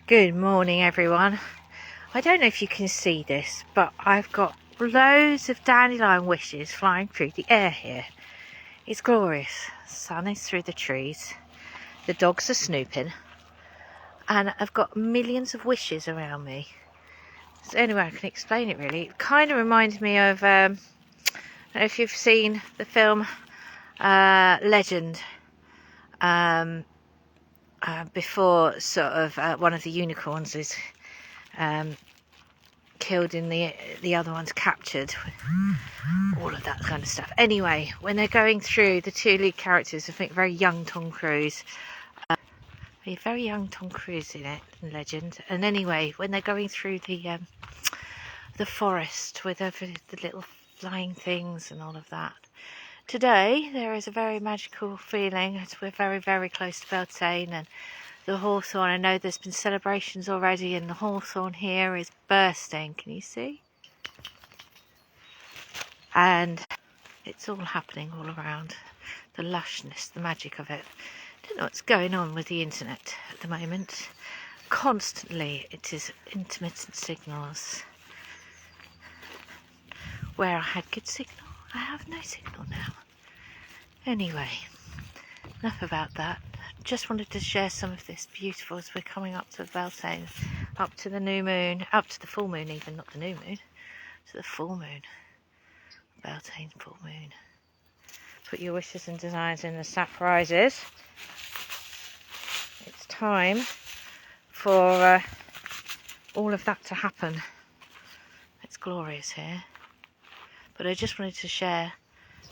Good morning, everyone. I don't know if you can see this, but I've got loads of dandelion wishes flying through the air here. It's glorious. The sun is through the trees. The dogs are snooping. And I've got millions of wishes around me. It's the only way I can explain it, really. It kind of reminds me of, I don't know if you've seen the film Legend. Before sort of one of the unicorns is killed and the other one's captured, all of that kind of stuff. Anyway, when they're going through, the two lead characters, I think very young Tom Cruise, a very young Tom Cruise in it, in Legend. And anyway, when they're going through the forest with the little flying things and all of that. Today there is a very magical feeling as we're very, very close to Beltane and the hawthorn. I know there's been celebrations already and the hawthorn here is bursting. Can you see? And it's all happening all around. The lushness, the magic of it. I don't know what's going on with the internet at the moment. Constantly it is intermittent signals. Where I had good signal, I have no signal now. Anyway, enough about that. Just wanted to share some of this beautiful as we're coming up to Beltane, up to the new moon, up to the full moon even, not the new moon, to the full moon. Beltane full moon. Put your wishes and desires in the sap rises. It's time for all of that to happen. It's glorious here. But I just wanted to share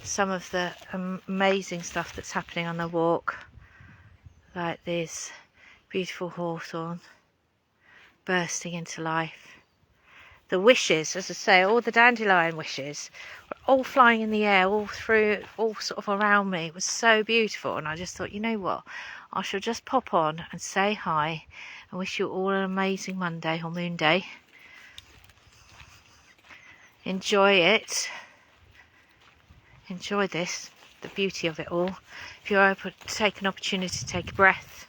some of the amazing stuff that's happening on the walk, like this beautiful hawthorn bursting into life. The wishes, as I say, all the dandelion wishes were all flying in the air, all through, all sort of around me. It was so beautiful, and I just thought, you know what, I shall just pop on and say hi and wish you all an amazing Monday or Moon Day. Enjoy it. Enjoy this, the beauty of it all. If you're able to take an opportunity to take a breath,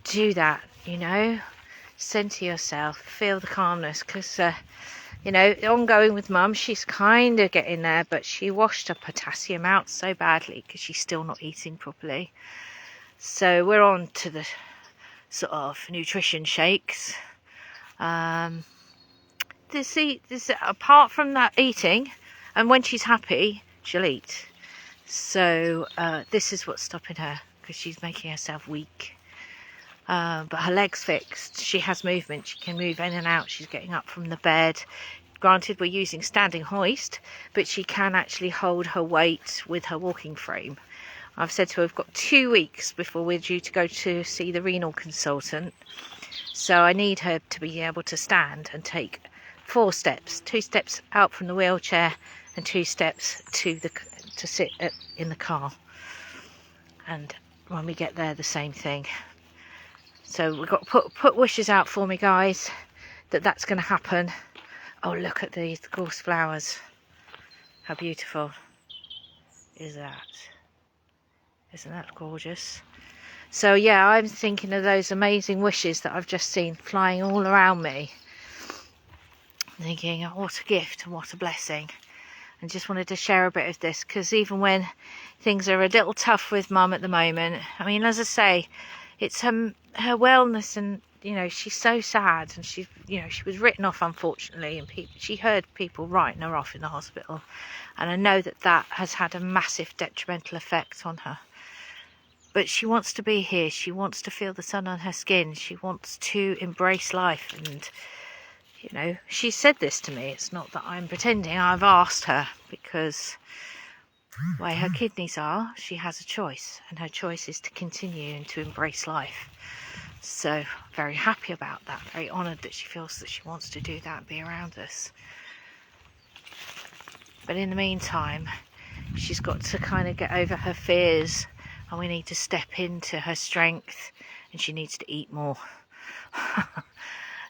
do that, you know. Centre yourself, feel the calmness, because, you know, ongoing with Mum, she's kind of getting there, but she washed her potassium out so badly because she's still not eating properly. So we're on to the sort of nutrition shakes. Apart from that eating, and when she's happy, she'll eat. So this is what's stopping her, because she's making herself weak. But her leg's fixed. She has movement. She can move in and out. She's getting up from the bed. Granted, we're using standing hoist, but she can actually hold her weight with her walking frame. I've said to her, we've got 2 weeks before we're due to go to see the renal consultant. So I need her to be able to stand and take 4 steps. 2 steps out from the wheelchair and 2 steps to sit in the car. And when we get there, the same thing. So we've got to put wishes out for me, guys, that's going to happen. Oh, look at these gorse flowers. How beautiful is that? Isn't that gorgeous? So yeah, I'm thinking of those amazing wishes that I've just seen flying all around me. Thinking, oh, what a gift and what a blessing. And just wanted to share a bit of this, because even when things are a little tough with Mum at the moment, I mean, as I say, it's her wellness, and you know, she's so sad, and she was written off, unfortunately, and she heard people writing her off in the hospital, and I know that has had a massive detrimental effect on her. But she wants to be here. She wants to feel the sun on her skin. She wants to embrace life, and you know, she said this to me. It's not that I'm pretending. I've asked her, because the way her kidneys are, she has a choice, and her choice is to continue and to embrace life. So very happy about that, very honoured that she feels that she wants to do that and be around us. But in the meantime, she's got to kind of get over her fears, and we need to step into her strength, and she needs to eat more.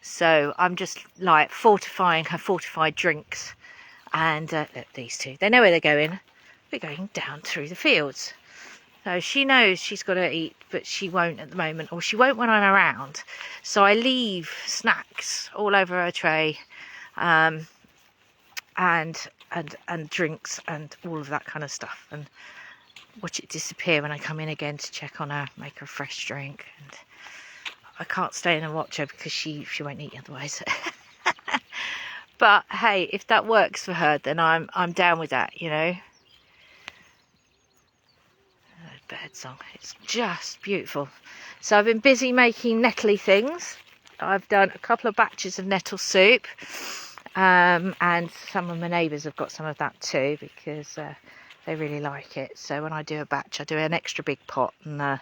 So I'm just like fortifying her fortified drinks. And look, these two, they know where they're going. We're going down through the fields. So she knows she's got to eat, but she won't at the moment, or she won't when I'm around. So I leave snacks all over her tray, and drinks and all of that kind of stuff, and watch it disappear when I come in again to check on her, make her a fresh drink. And I can't stay in and watch her because she won't eat otherwise. But hey, if that works for her, then I'm down with that, you know. Bird song, it's just beautiful. So I've been busy making nettly things. I've done a couple of batches of nettle soup, and some of my neighbours have got some of that too, because they really like it. So when I do a batch, I do an extra big pot and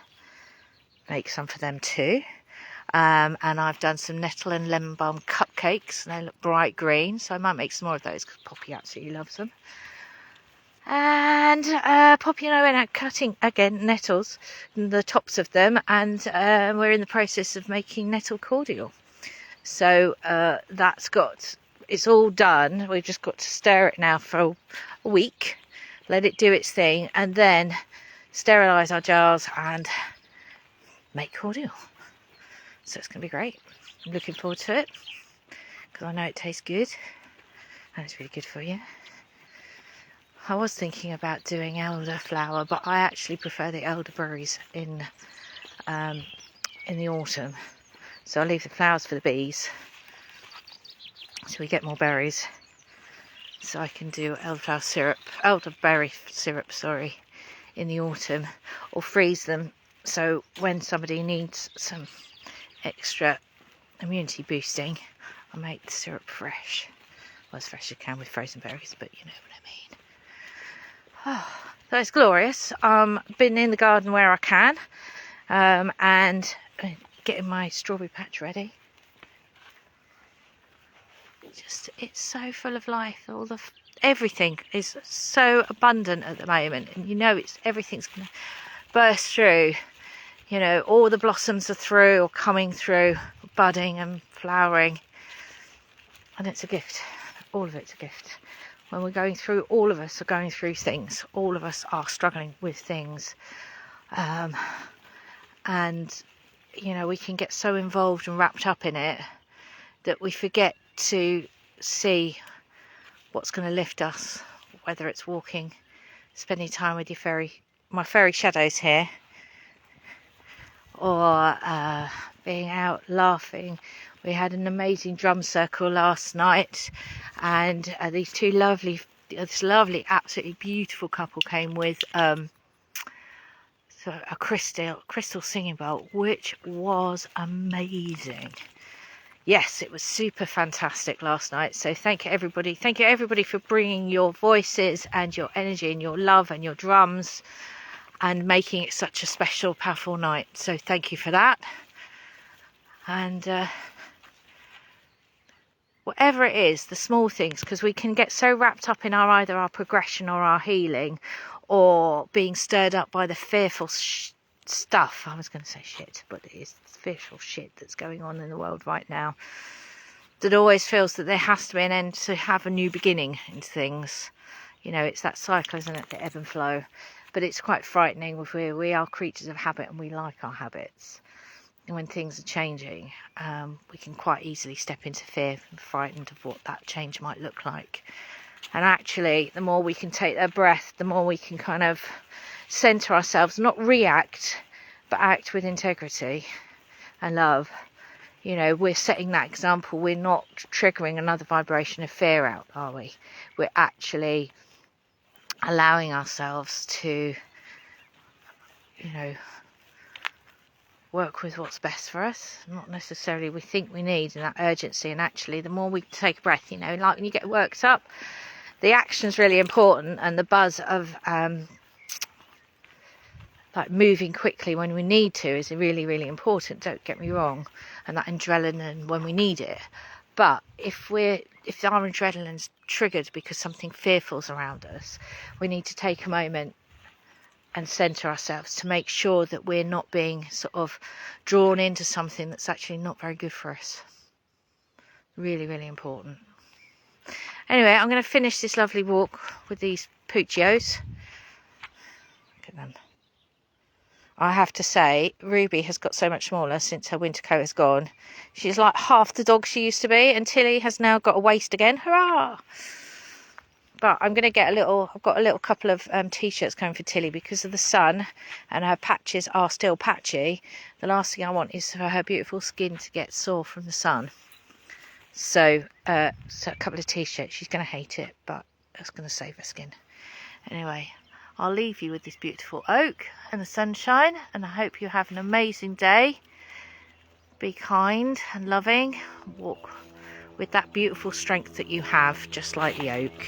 make some for them too. And I've done some nettle and lemon balm cupcakes, and they look bright green, so I might make some more of those because Poppy absolutely loves them. And Poppy and I went out cutting again nettles, the tops of them, and we're in the process of making nettle cordial. So it's all done. We've just got to stir it now for a week, let it do its thing, and then sterilise our jars and make cordial. So it's going to be great. I'm looking forward to it because I know it tastes good and it's really good for you. I was thinking about doing elderflower, but I actually prefer the elderberries in the autumn. So I leave the flowers for the bees, so we get more berries. So I can do elderberry syrup, in the autumn, or freeze them. So when somebody needs some extra immunity boosting, I make the syrup fresh. Well, as fresh as I can with frozen berries, but you know what I mean. Oh, so it's glorious. Been in the garden where I can, and getting my strawberry patch ready. It's so full of life. Everything is so abundant at the moment, and you know everything's going to burst through. You know, all the blossoms are through or coming through, budding and flowering, and it's a gift. All of it's a gift. When we're going through, all of us are going through things. All of us are struggling with things. And, you know, we can get so involved and wrapped up in it that we forget to see what's going to lift us, whether it's walking, spending time with my fairy shadows here, or being out laughing. We had an amazing drum circle last night, and this lovely, absolutely beautiful couple came with a crystal singing bowl, which was amazing. Yes, it was super fantastic last night. So thank you everybody for bringing your voices and your energy and your love and your drums and making it such a special, powerful night. So thank you for that. And whatever it is, the small things, because we can get so wrapped up in either our progression or our healing, or being stirred up by the fearful stuff. I was going to say shit, but it is fearful shit that's going on in the world right now, that always feels that there has to be an end to have a new beginning in things. You know, it's that cycle, isn't it, the ebb and flow. But it's quite frightening. We are creatures of habit, and we like our habits. And when things are changing, we can quite easily step into fear and frightened of what that change might look like. And actually, the more we can take a breath, the more we can kind of centre ourselves, not react, but act with integrity and love. You know, we're setting that example. We're not triggering another vibration of fear out, are we? We're actually allowing ourselves to, you know, work with what's best for us, not necessarily we think we need, and that urgency. And actually, the more we take a breath, you know, like when you get worked up, the action's really important, and the buzz of like moving quickly when we need to is really, really important, don't get me wrong, and that adrenaline when we need it. But if our adrenaline's triggered because something fearful's around us, we need to take a moment and centre ourselves to make sure that we're not being sort of drawn into something that's actually not very good for us. Really, really important. Anyway, I'm going to finish this lovely walk with these Puccios. Look at them. I have to say, Ruby has got so much smaller since her winter coat has gone. She's like half the dog she used to be, and Tilly has now got a waist again. Hurrah! But I'm going to get I've got a little couple of t-shirts coming for Tilly because of the sun, and her patches are still patchy. The last thing I want is for her beautiful skin to get sore from the sun. So a couple of t-shirts. She's going to hate it, but that's going to save her skin. Anyway, I'll leave you with this beautiful oak and the sunshine, and I hope you have an amazing day. Be kind and loving. Walk with that beautiful strength that you have, just like the oak.